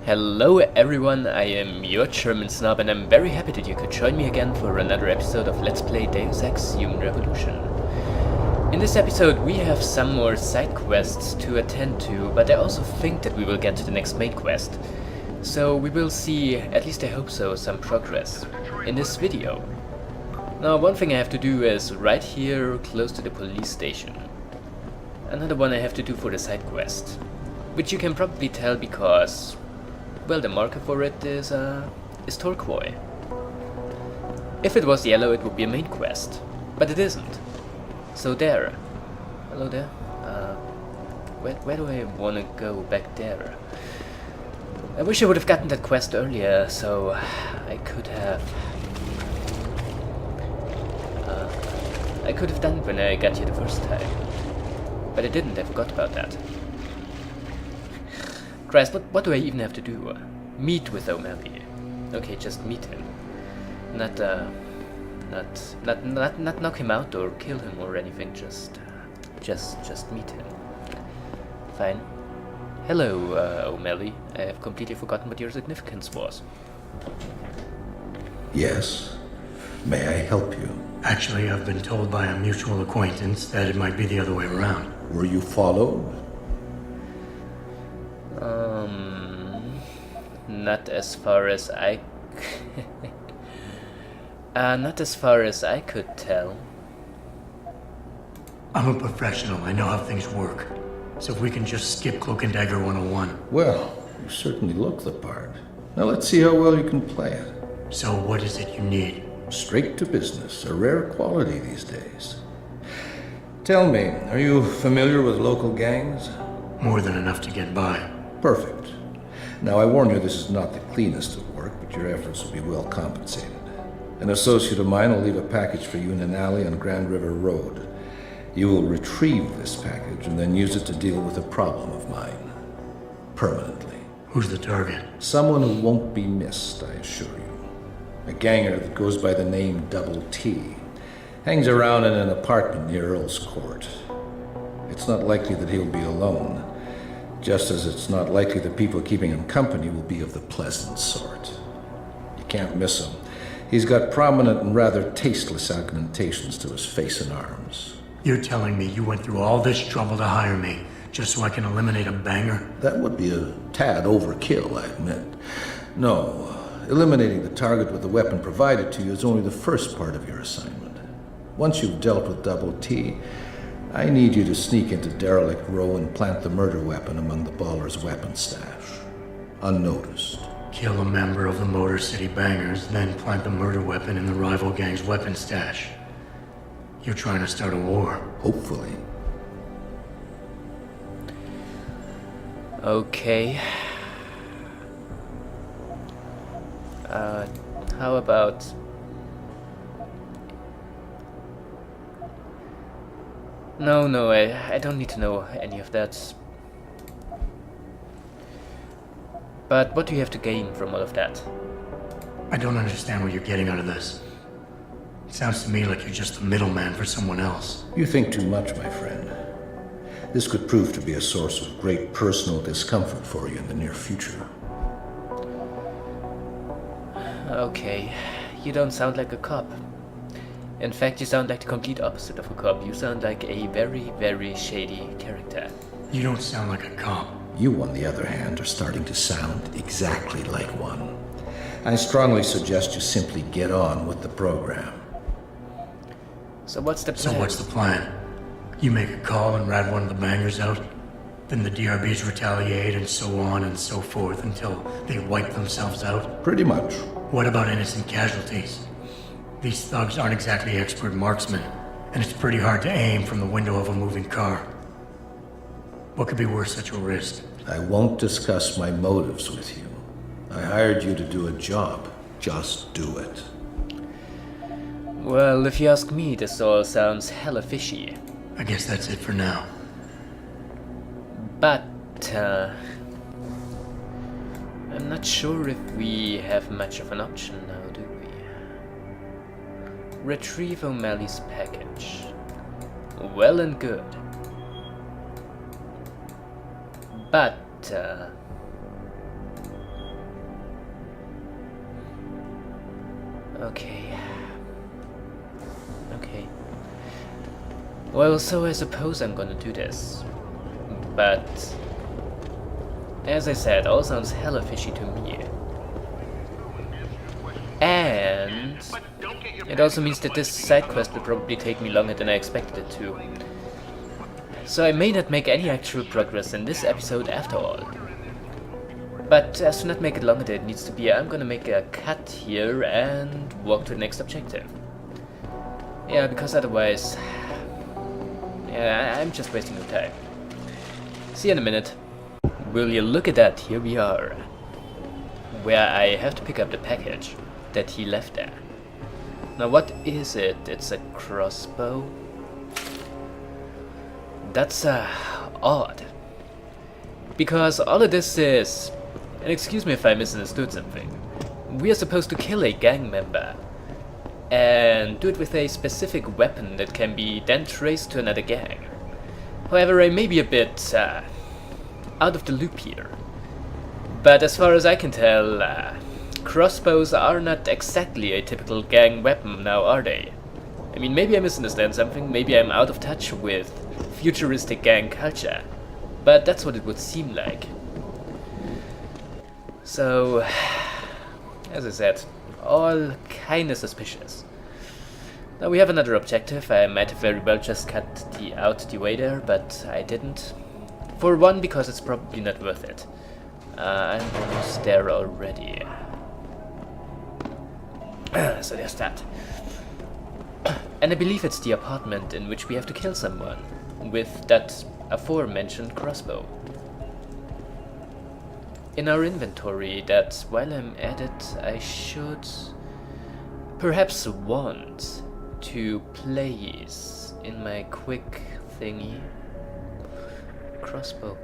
Hello everyone, I am your German snob and I'm very happy that you could join me again for another episode of Let's Play Deus Ex Human Revolution. In this episode we have some more side quests to attend to, but I also think that we will get to the next main quest. So we will see, at least I hope so, some progress in this video. Now one thing I have to do is right here close to the police station. Another one I have to do for the side quest, which you can probably tell because, well, the marker for it is turquoise. If it was yellow it would be a main quest, but it isn't. So there. Hello there. Where do I want to go back there? I wish I would have gotten that quest earlier, so I could have done it when I got here the first time. But I didn't, I forgot about that. Christ, what do I even have to do? Meet with O'Malley. Okay, just meet him. Not knock him out or kill him or anything, just meet him. Fine. Hello, O'Malley. I have completely forgotten what your significance was. Yes. May I help you? Actually, I've been told by a mutual acquaintance that it might be the other way around. Were you followed? Not as far as I... not as far as I could tell. I'm a professional. I know how things work. So if we can just skip Cloak and Dagger 101. Well, you certainly look the part. Now let's see how well you can play it. So what is it you need? Straight to business, a rare quality these days. Tell me, are you familiar with local gangs? More than enough to get by. Perfect. Now I warn you this is not the cleanest of work, but your efforts will be well compensated. An associate of mine will leave a package for you in an alley on Grand River Road. You will retrieve this package and then use it to deal with a problem of mine. Permanently. Who's the target? Someone who won't be missed, I assure you. A ganger that goes by the name Double T. Hangs around in an apartment near Earl's Court. It's not likely that he'll be alone, just as it's not likely the people keeping him company will be of the pleasant sort. You can't miss him. He's got prominent and rather tasteless augmentations to his face and arms. You're telling me you went through all this trouble to hire me, just so I can eliminate a banger? That would be a tad overkill, I admit. No, eliminating the target with the weapon provided to you is only the first part of your assignment. Once you've dealt with Double T, I need you to sneak into Derelict Row and plant the murder weapon among the Baller's weapon stash. Unnoticed. Kill a member of the Motor City Bangers, then plant the murder weapon in the rival gang's weapon stash. You're trying to start a war. Hopefully. Okay. How about... No, I don't need to know any of that. But what do you have to gain from all of that? I don't understand what you're getting out of this. It sounds to me like you're just the middleman for someone else. You think too much, my friend. This could prove to be a source of great personal discomfort for you in the near future. Okay, you don't sound like a cop. In fact, you sound like the complete opposite of a cop. You sound like a very, very shady character. You don't sound like a cop. You, on the other hand, are starting to sound exactly like one. I strongly suggest you simply get on with the program. So what's the plan? So what's the plan? You make a call and rat one of the bangers out, then the DRBs retaliate and so on and so forth until they wipe themselves out? Pretty much. What about innocent casualties? These thugs aren't exactly expert marksmen, and it's pretty hard to aim from the window of a moving car. What could be worth such a risk? I won't discuss my motives with you. I hired you to do a job. Just do it. Well, if you ask me, this all sounds hella fishy. I guess that's it for now. But, I'm not sure if we have much of an option now, do we? Retrieve O'Malley's package. Well and good. But, Okay. Okay. Well, so I suppose I'm gonna do this. But as I said, all sounds hella fishy to me. And it also means that this side quest will probably take me longer than I expected it to. So I may not make any actual progress in this episode after all. But as to not make it longer than it needs to be, I'm gonna make a cut here and walk to the next objective. Yeah, because otherwise... yeah, I'm just wasting your time. See you in a minute. Will you look at that, here we are. Where I have to pick up the package that he left there. Now what is it? It's a crossbow? That's odd. Because all of this is... and excuse me if I misunderstood something. We are supposed to kill a gang member. And do it with a specific weapon that can be then traced to another gang. However, I may be a bit out of the loop here. But as far as I can tell, crossbows are not exactly a typical gang weapon now, are they? I mean, maybe I misunderstand something, maybe I'm out of touch with futuristic gang culture, but that's what it would seem like. So, as I said, all kinda suspicious. Now we have another objective. I might have very well just cut out the way there, but I didn't. For one, because it's probably not worth it. I'm almost there already. So there's that. And I believe it's the apartment in which we have to kill someone with that aforementioned crossbow in our inventory. That while I'm at it, I should perhaps want to place in my quick thingy. Crossbow.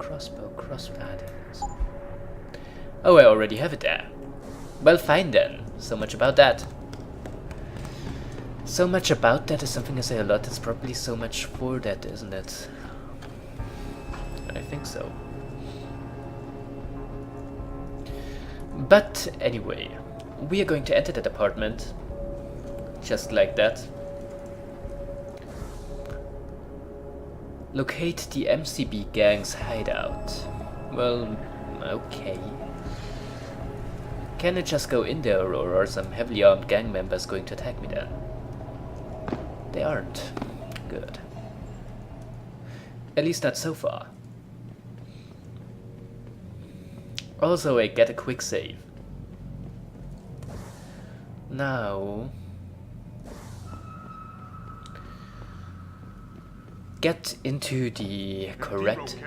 Oh, I already have it there. Well, fine then. So much about that. So much about that is something I say a lot. It's probably so much for that, isn't it? I think so. But anyway, we are going to enter that apartment. Just like that. Locate the MCB gang's hideout. Well, okay. Can I just go in there, or are some heavily armed gang members going to attack me then? They aren't. Good. At least not so far. Also, I get a quick save. Now... get into the correct...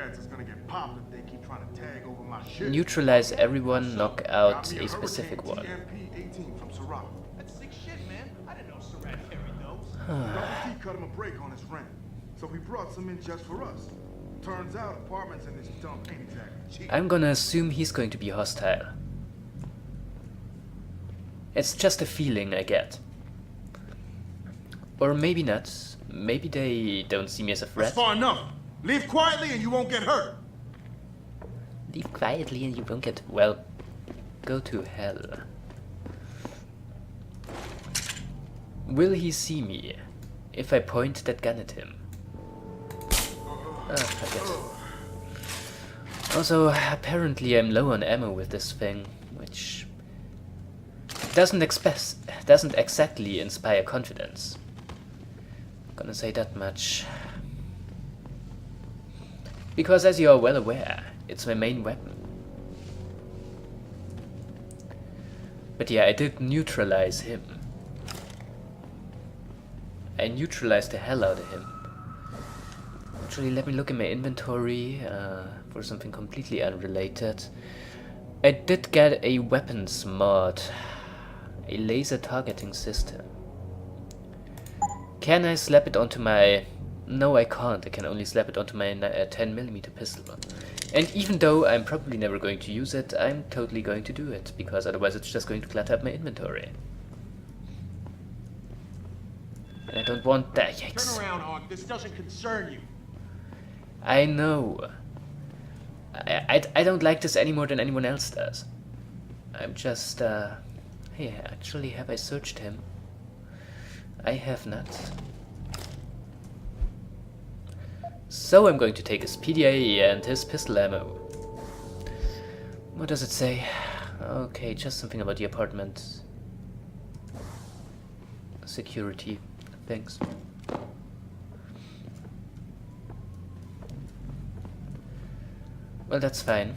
neutralize everyone, knock out a specific one. Cut him a break on his rent, so he brought some in just for us. Turns out apartments in this dump ain't exactly cheap. I'm gonna assume he's going to be hostile. It's just a feeling I get. Or maybe not. Maybe they don't see me as a threat. That's far enough. Leave quietly and you won't get hurt. Leave quietly and you won't get... well, go to hell. Will he see me if I point that gun at him? Forget. Also, apparently I'm low on ammo with this thing, which doesn't exactly inspire confidence. Gonna say that much. Because as you are well aware, it's my main weapon. But yeah, I did neutralize him. I neutralized the hell out of him. Actually, let me look in my inventory for something completely unrelated. I did get a weapons mod. A laser targeting system. Can I slap it onto my... no, I can't. I can only slap it onto my 10mm pistol. And even though I'm probably never going to use it, I'm totally going to do it, because otherwise it's just going to clutter up my inventory. And I don't want that. Yikes. Turn around, Hawk. This doesn't concern you. I know. I don't like this any more than anyone else does. I'm just Hey, actually, have I searched him? I have not. So I'm going to take his PDA and his pistol ammo. What does it say? Okay, just something about the apartment. Security things. Well, that's fine.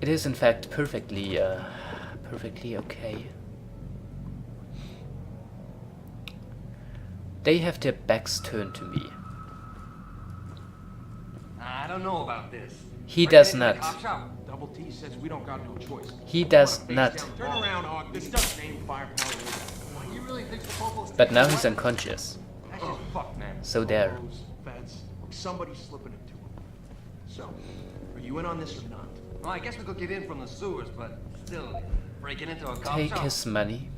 It is in fact perfectly okay. They have their backs turned to me. I don't know about this. He does not. Double T says we don't got no choice. He does not. Turn around, Hawk. This doesn't aim firepower. You really think the Popo's But now he's unconscious. That's just fuck, man. So there. Those feds. Somebody's slipping it to him. So, are you in on this or not? Well, I guess we could get in from the sewers, but still, breaking into a cop Take shop. his money.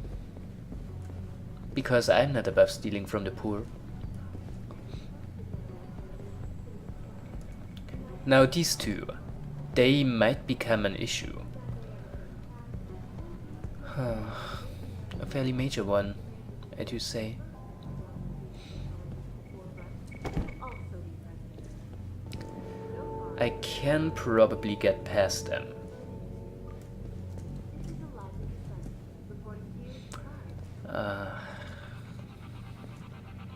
Because I'm not above stealing from the poor. Now these two, they might become an issue. A fairly major one, I do say. I can probably get past them.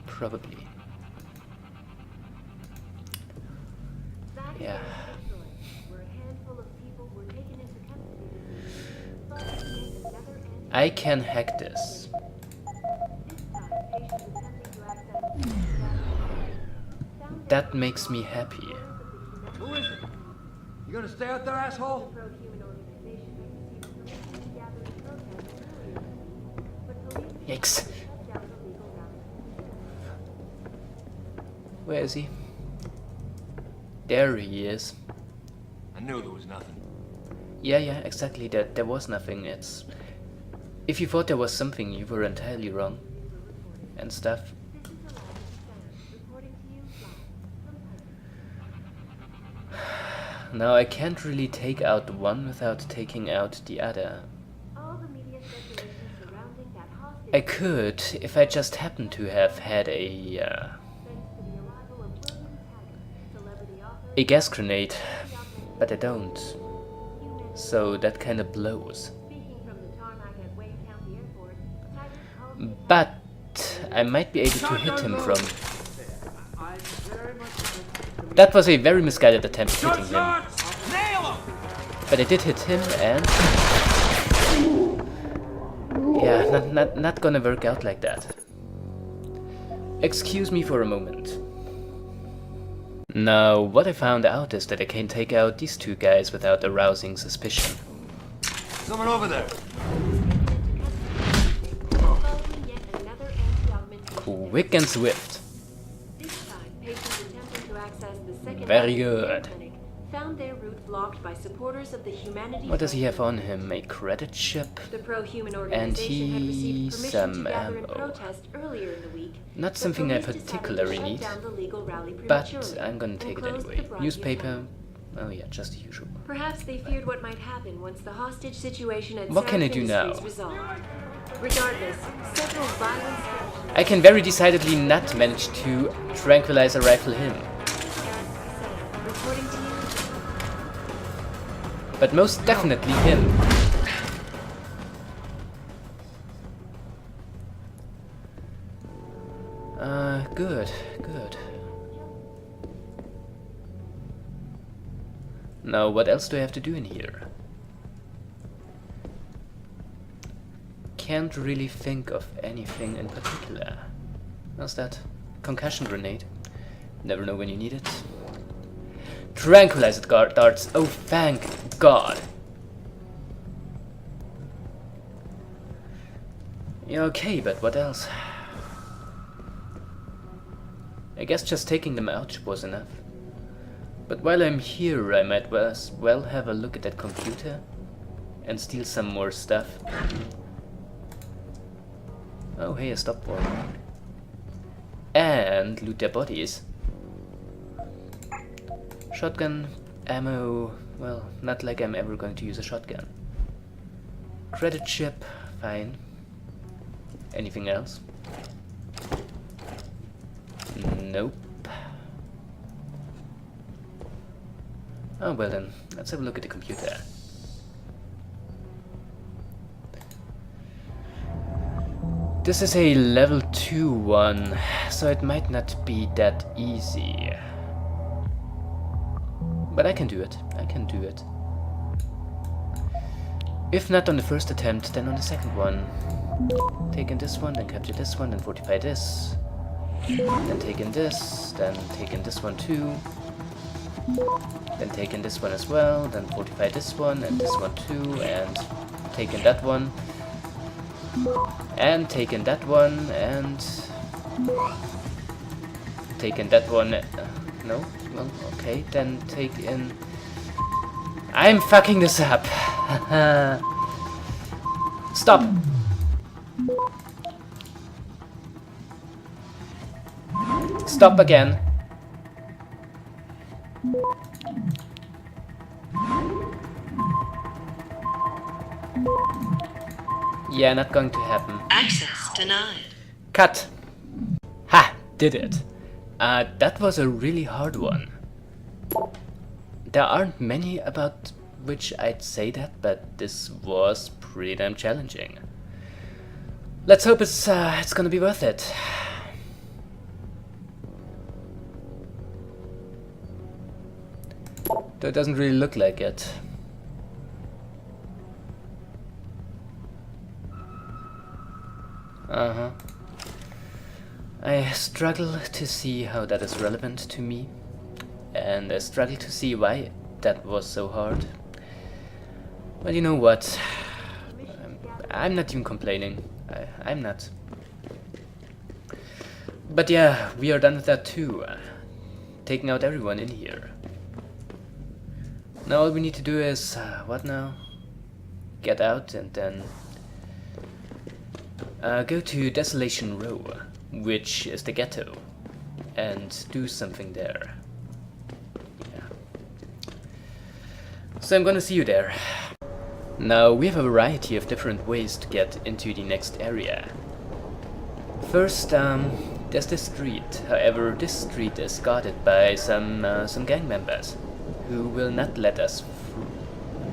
Probably. Yeah. I can hack this. That makes me happy. Who is it? You gonna stay out there, asshole? Yikes. Where is he? There he is. I knew there was nothing. Yeah, exactly. There was nothing. It's... If you thought there was something, you were entirely wrong. And stuff. Now I can't really take out one without taking out the other. I could, if I just happened to have had a gas grenade, but I don't. So that kind of blows. But I might be able to hit him from... That was a very misguided attempt at hitting him. But I did hit him and... Yeah, not gonna work out like that. Excuse me for a moment. Now, what I found out is that I can take out these two guys without arousing suspicion. Someone over there. Quick and swift. Very good. Found their route blocked by supporters of the Humanity. What does he have on him? A credit chip? The pro-human And organization had received he's permission to some gather and ammo. protest earlier in the week. Not but something I police decided to particularly shut need, down the legal rally but prematurely I'm gonna and take it closed anyway. the Broadview Newspaper. town. Oh yeah, just the usual. Perhaps they feared what might happen once the hostage situation at What can I South do Industries now? resolved. Regardless, several violent skirmishes I can very decidedly not manage to tranquilizer rifle him. reporting to you. But most definitely him. Good. Now, what else do I have to do in here? Can't really think of anything in particular. How's that? Concussion grenade. Never know when you need it. Tranquilized guard darts. Oh, thank God. Yeah, okay, but what else? I guess just taking them out was enough. But while I'm here, I might as well have a look at that computer and steal some more stuff. Oh, hey, a stopwatch. And loot their bodies. Shotgun, ammo, well, not like I'm ever going to use a shotgun. Credit chip, fine. Anything else? Nope. Oh, well then, let's have a look at the computer. This is a level 2 one, so it might not be that easy. But I can do it. I can do it. If not on the first attempt, then on the second one. Taking this one, then capture this one, then fortify this. Then taking this, then taking this one too. Then taking this one as well, then fortify this one, and this one too, and taking that one. And taking that one, and taking that one. No? Well, okay, then take in. I'm fucking this up. Stop. Stop again. Yeah, not going to happen. Access denied. Cut. Ha! Did it. That was a really hard one. There aren't many about which I'd say that, but this was pretty damn challenging. Let's hope it's gonna be worth it. Though it doesn't really look like it. Uh-huh. I struggle to see how that is relevant to me, and I struggle to see why that was so hard. Well, you know what? I'm not even complaining. I'm not. But yeah, we are done with that too. Taking out everyone in here. Now all we need to do is, what now? Get out and then go to Desolation Row, which is the ghetto, and do something there. Yeah. So I'm gonna see you there. Now we have a variety of different ways to get into the next area. First, there's this street. However, this street is guarded by some gang members who will not let us through.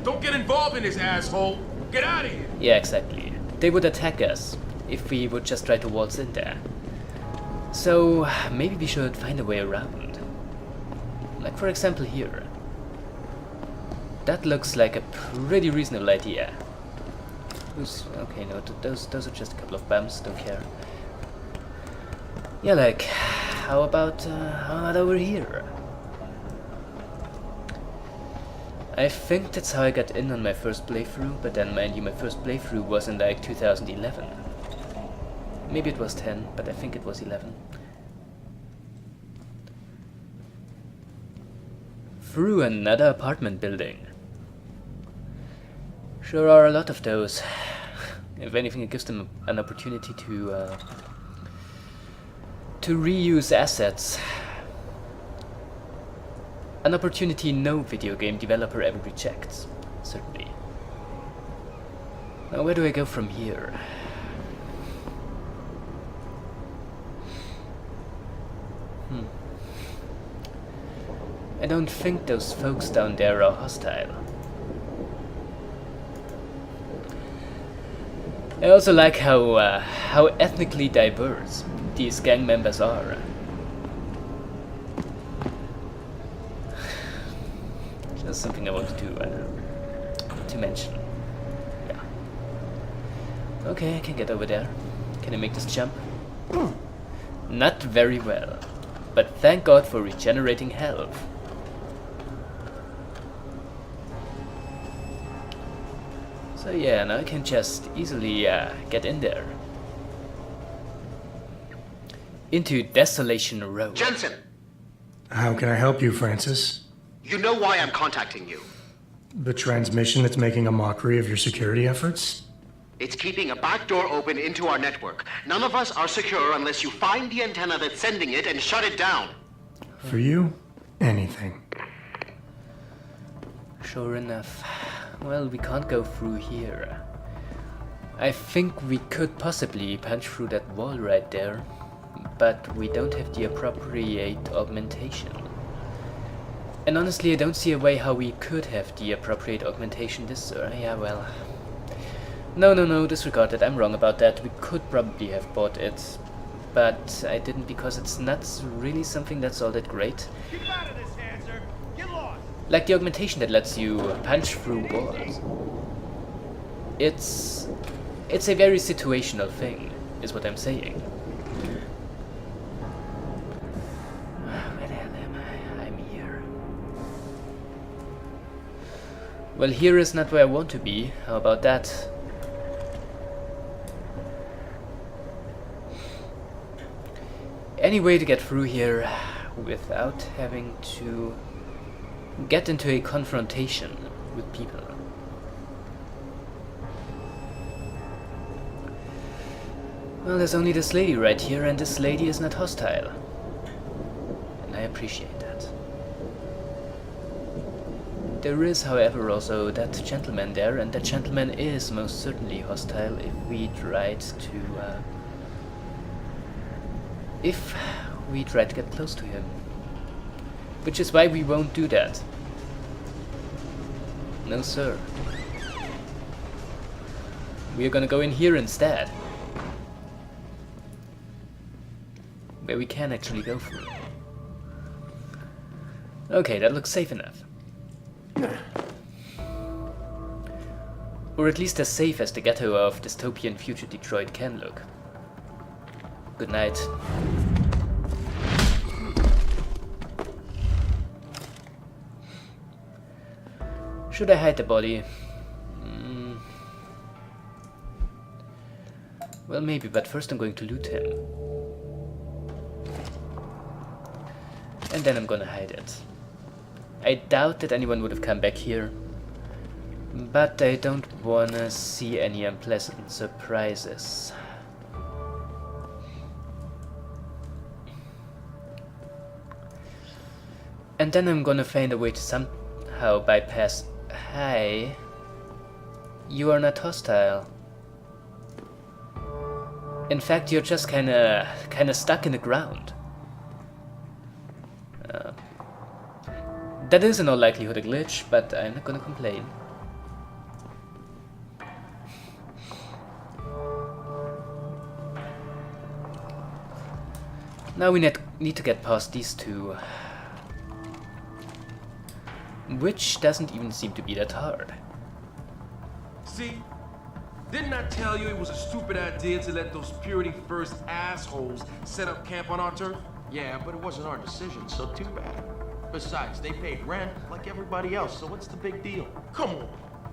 Don't get involved in this, asshole! Get out of here! Yeah, exactly. They would attack us if we would just try to waltz in there. So maybe we should find a way around. Like for example here. That looks like a pretty reasonable idea. Okay, no, those are just a couple of bumps, don't care. Yeah, like, how about over here? I think that's how I got in on my first playthrough, but then mind you, my first playthrough was in like 2011. Maybe it was 10, but I think it was 11. Through another apartment building. Sure are a lot of those. If anything, it gives them an opportunity to reuse assets. An opportunity no video game developer ever rejects, certainly. Now where do I go from here? I don't think those folks down there are hostile. I also like how ethnically diverse these gang members are. That's something I wanted to mention. Yeah. Okay, I can get over there. Can I make this jump? Not very well, but thank God for regenerating health. So yeah, now I can just easily get in there. Into Desolation Row. Jensen, How can I help you, Francis? you know why I'm contacting you. The transmission that's making a mockery of your security efforts? It's keeping a back door open into our network. None of us are secure unless you find the antenna that's sending it and shut it down. For you, anything. Sure enough. Well, we can't go through here. I think we could possibly punch through that wall right there, but we don't have the appropriate augmentation. And honestly, I don't see a way how we could have the appropriate augmentation this... yeah, well... No, disregard it, I'm wrong about that. We could probably have bought it, but I didn't because it's not really something that's all that great. Get out of this, Hanser! Get lost! Like the augmentation that lets you punch through walls. It's a very situational thing, is what I'm saying. Where the hell am I? I'm here. Well, here is not where I want to be. How about that? Any way to get through here without having to get into a confrontation with people. Well, there's only this lady right here, and this lady is not hostile. And I appreciate that. There is, however, also that gentleman there, and that gentleman is most certainly hostile if we tried to get close to him. Which is why we won't do that. No, sir. We are gonna go in here instead. Where we can actually go through. Okay, that looks safe enough. Or at least as safe as the ghetto of dystopian future Detroit can look. Good night. Should I hide the body? Well, maybe, but first I'm going to loot him. And then I'm gonna hide it. I doubt that anyone would have come back here. But I don't wanna see any unpleasant surprises. And then I'm gonna find a way to somehow bypass... Hi. You are not hostile. In fact, you're just kinda stuck in the ground. That is in all likelihood a glitch, but I'm not gonna complain. Now we need to get past these two. Which doesn't even seem to be that hard. See? Didn't I tell you it was a stupid idea to let those Purity First assholes set up camp on our turf? Yeah, but it wasn't our decision, so too bad. Besides, they paid rent like everybody else, so what's the big deal? Come on.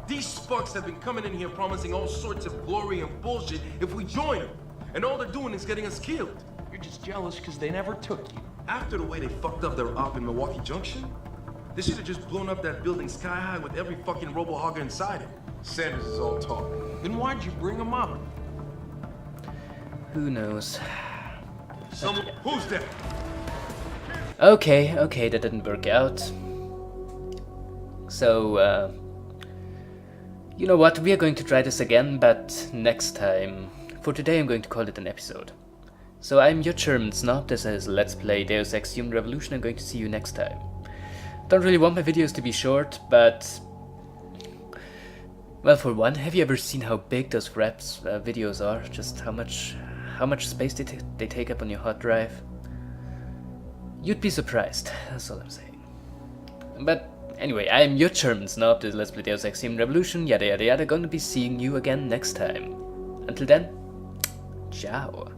These spucks have been coming in here promising all sorts of glory and bullshit if we join them. And all they're doing is getting us killed. You're just jealous because they never took you. After the way they fucked up their op in Milwaukee Junction, they should have just blown up that building sky high with every fucking robo-hogger inside it. Sanders is all talk. Then why'd you bring them up? Who knows? Someone, who's that? Okay, that didn't work out. So, you know what, we are going to try this again, but next time. For today I'm going to call it an episode. So I'm your German snob, this is Let's Play Deus Ex Human Revolution. I'm going to see you next time. Don't really want my videos to be short, but... Well, for one, have you ever seen how big those Raps videos are? Just how much space they take up on your hard drive? You'd be surprised, that's all I'm saying. But anyway, I am your German snob, this is Let's Play Deus Ex Human Revolution, yada yada yada, gonna be seeing you again next time. Until then, ciao.